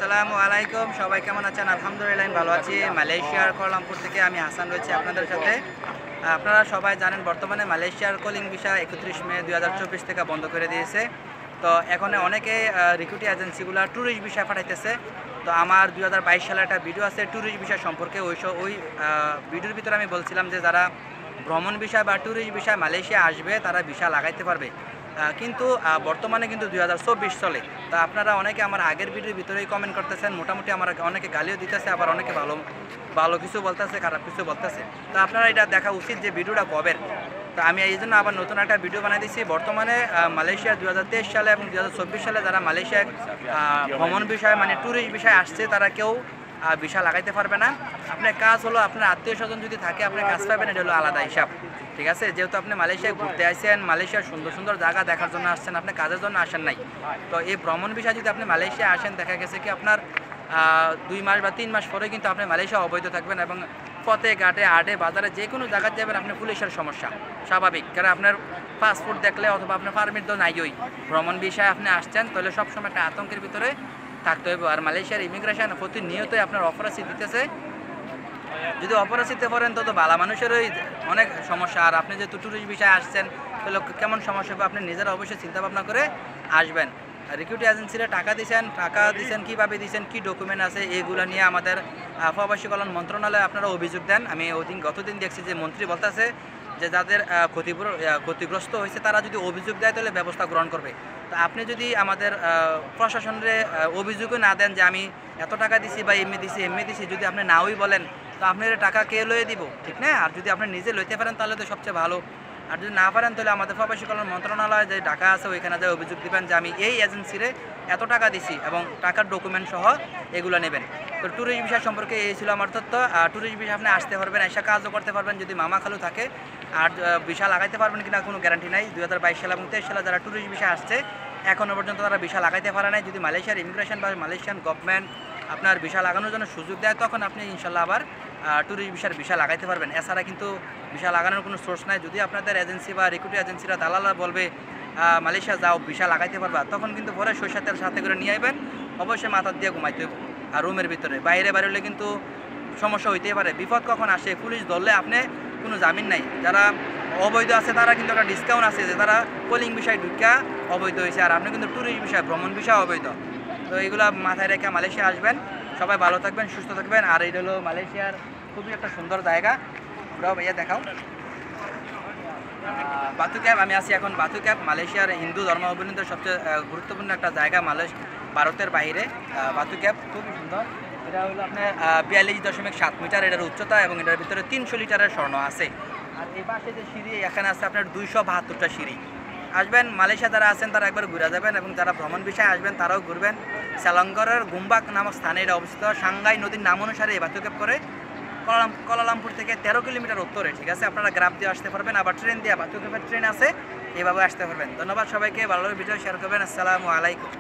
আসসালামু আলাইকুম, সবাই কেমন আছেন? আলহামদুলিল্লাহ আমি ভালো আছি। মালয়েশিয়ার কুয়ালালামপুর থেকে আমি হাসান রয়েছি আপনাদের সাথে। আপনারা সবাই জানেন বর্তমানে মালয়েশিয়ার কলিং ভিসা 31 মে 2024 থেকে বন্ধ করে দিয়েছে। তো এখন অনেকে রিক্রুটিং এজেন্সিগুলো ট্যুরিস্ট ভিসা পাঠাইতেছে। তো আমার 2022 সালে একটা ভিডিও আছে ট্যুরিস্ট ভিসা সম্পর্কে। ওই ভিডিওর ভিতরে আমি বলছিলাম যে যারা ভ্রমণ ভিসা বা ট্যুরিস্ট ভিসা মালয়েশিয়া আসবে তারা ভিসা লাগাইতে পারবে। কিন্তু বর্তমানে কিন্তু 2024 চলে। তা আপনারা অনেকে আমার আগের ভিডিওর ভিতরেই কমেন্ট করতেছেন, মোটামুটি আমার অনেকে গালিও দিতেছে, আবার অনেকে ভালো ভালো কিছু বলতেছে, খারাপ কিছু বলতেছে। তো আপনারা এটা দেখা উচিত যে ভিডিওটা কবের। তো আমি এই জন্য আবার নতুন একটা ভিডিও বানিয়ে দিচ্ছি। বর্তমানে মালয়েশিয়া 2023 সালে এবং 2024 সালে যারা মালয়েশিয়ায় ভ্রমণ বিষয় মানে ট্যুরিস্ট বিষয় আসছে তারা কেউ ভিসা লাগাইতে পারবে না। আপনার কাজ হলো আপনার আত্মীয় স্বজন যদি থাকে আপনার কাজ পাবেন, এটা হলো আলাদা হিসাব। ঠিক আছে, যেহেতু আপনি মালয়েশিয়ায় ঘুরতে আসছেন, মালয়েশিয়ার সুন্দর সুন্দর জায়গা দেখার জন্য আসছেন, আপনি কাজের জন্য আসেন নাই। তো এই ভ্রমণ বিষয় যদি আপনি মালয়েশিয়া আসেন, দেখা গেছে কি আপনার 2 মাস বা 3 মাস পরে কিন্তু আপনি মালয়েশিয়া অবৈধ থাকবেন এবং পথে ঘাটে আডে বাজারে যে কোনো জায়গায় যাবেন আপনি পুলিশের সমস্যা স্বাভাবিক। কারণ আপনার পাসপোর্ট দেখলে অথবা আপনার পারমিট তো নাইই, ভ্রমণ বিষয়ে আপনি আসছেন, তাহলে সবসময় একটা আতঙ্কের ভিতরে থাকতে হবে। আর মালয়েশিয়ার ইমিগ্রেশন প্রতিনিয়তই আপনার অপরাধী দিতেছে। যদি অপরাধীতে পড়েন তো বালা মানুষেরই অনেক সমস্যা। আর আপনি যেহেতু ট্যুরিস্ট বিষয়ে আসছেন তাহলে কেমন সমস্যা হবে আপনি নিজেরা অবশ্যই চিন্তা ভাবনা করে আসবেন। রিক্রুটিং এজেন্সিরা টাকা দিয়েছেন কীভাবে দিয়েছেন, কী ডকুমেন্ট আছে, এইগুলো নিয়ে আমাদের প্রবাসী কল্যাণ মন্ত্রণালয়ে আপনারা অভিযোগ দেন। আমি গতদিন দেখছি যে মন্ত্রী বলতেছে যে যাদের ক্ষতিগ্রস্ত হয়েছে তারা যদি অভিযোগ দেয় তাহলে ব্যবস্থা গ্রহণ করবে। তো আপনি যদি আমাদের প্রশাসনের অভিযোগও না দেন যে আমি এত টাকা দিছি বা এমনি দিছি, যদি আপনি নাওই বলেন তো আপনার টাকা কে লয়ে দিব, ঠিক না? আর যদি আপনি নিজে লইতে পারেন তাহলে তো সবচেয়ে ভালো। আর যদি না পারেন তাহলে আমাদের প্রবাসী কল্যাণ মন্ত্রণালয় যে ঢাকা আছে ওইখানে যে অভিযোগ দিবেন যে আমি এই এজেন্সিরে এত টাকা দিছি এবং টাকার ডকুমেন্ট সহ এগুলো নেবেন। তো ট্যুরিস্ট ভিসা সম্পর্কে এই ছিল আমার তথ্য। ট্যুরিস্ট ভিসা আপনি আসতে পারবেন, এসে কাজও করতে পারবেন যদি মামা খালু থাকে। আর ভিসা লাগাইতে পারবেন কিনা কোনো গ্যারান্টি নাই। 2022 সালে এবং 23 সালে যারা ট্যুরিস্ট ভিসা আসছে এখনও পর্যন্ত তারা ভিসা লাগাইতে পারে নাই। যদি মালয়েশিয়ার ইমিগ্রেশন বা মালয়েশিয়ান গভর্নমেন্ট আপনার ভিসা লাগানোর জন্য সুযোগ দেয় তখন আপনি ইনশাল্লাহ আবার ট্যুরিস্ট ভিসা লাগাইতে পারবেন। এছাড়া কিন্তু ভিসা লাগানোর কোনো সোর্স নাই। যদি আপনাদের এজেন্সি বা রিক্রুটিং এজেন্সিরা দালালরা বলবে মালয়েশিয়া যাও ভিসা লাগাইতে পারবা, তখন কিন্তু পরে সরিষার তেল সাথে করে নিয়ে আসবেন, অবশ্যই মাথার দিয়ে ঘুমাইতে হইব। আর রুমের ভিতরে বাইরে হলে কিন্তু সমস্যা হইতেই পারে। বিপদ কখন আসে, পুলিশ ধরলে আপনি কোনো জামিন নাই। যারা অবৈধ আছে তারা কিন্তু একটা ডিসকাউন্ট আছে যে তারা কলিং বিষয় ঢুকা অবৈধ হয়েছে, আর আপনি কিন্তু ট্যুরিস্ট বিষয় ভ্রমণ বিষয় অবৈধ। তো এইগুলো মাথায় রেখে মালয়েশিয়া আসবেন। সবাই ভালো থাকবেন, সুস্থ থাকবেন। আর এটা হলো মালয়েশিয়ার খুবই একটা সুন্দর জায়গা। ওরাও ভাইয়া দেখাও বাতু ক্যাপ। আমি আছি এখন বাতু ক্যাপ, মালয়েশিয়ার হিন্দু ধর্মাবলম্বীদের সবচেয়ে গুরুত্বপূর্ণ একটা জায়গা ভারতের বাইরে। বাতু ক্যাপ খুবই সুন্দর। এটা হলো আপনার 42.7 মিটার এটার উচ্চতা এবং এটার ভিতরে 300 লিটারের স্বর্ণ আছে। আর এই পাশে যে সিঁড়ি এখানে আছে আপনার 272টা সিঁড়ি। আসবেন মালয়েশিয়া যারা আছেন তারা একবার ঘুরে যাবেন এবং যারা ভ্রমণ বিষয়ে আসবেন তারাও ঘুরবেন। সেলঙ্গরের গুম্বাক নামক স্থানে এটা অবস্থিত। সাংঘাই নদীর নাম অনুসারে এই বাতু ক্যাপ করে কুয়ালালামপুর থেকে 13 কিলোমিটার উত্তরে। ঠিক আছে, আপনারা গ্রাম দিয়ে আসতে পারবেন, আবার ট্রেন দিয়ে বাতু ক্যাপের ট্রেন আছে, এইভাবে আসতে পারবেন। ধন্যবাদ সবাইকে, ভালো ভিডিও শেয়ার করবেন। আসসালামু আলাইকুম।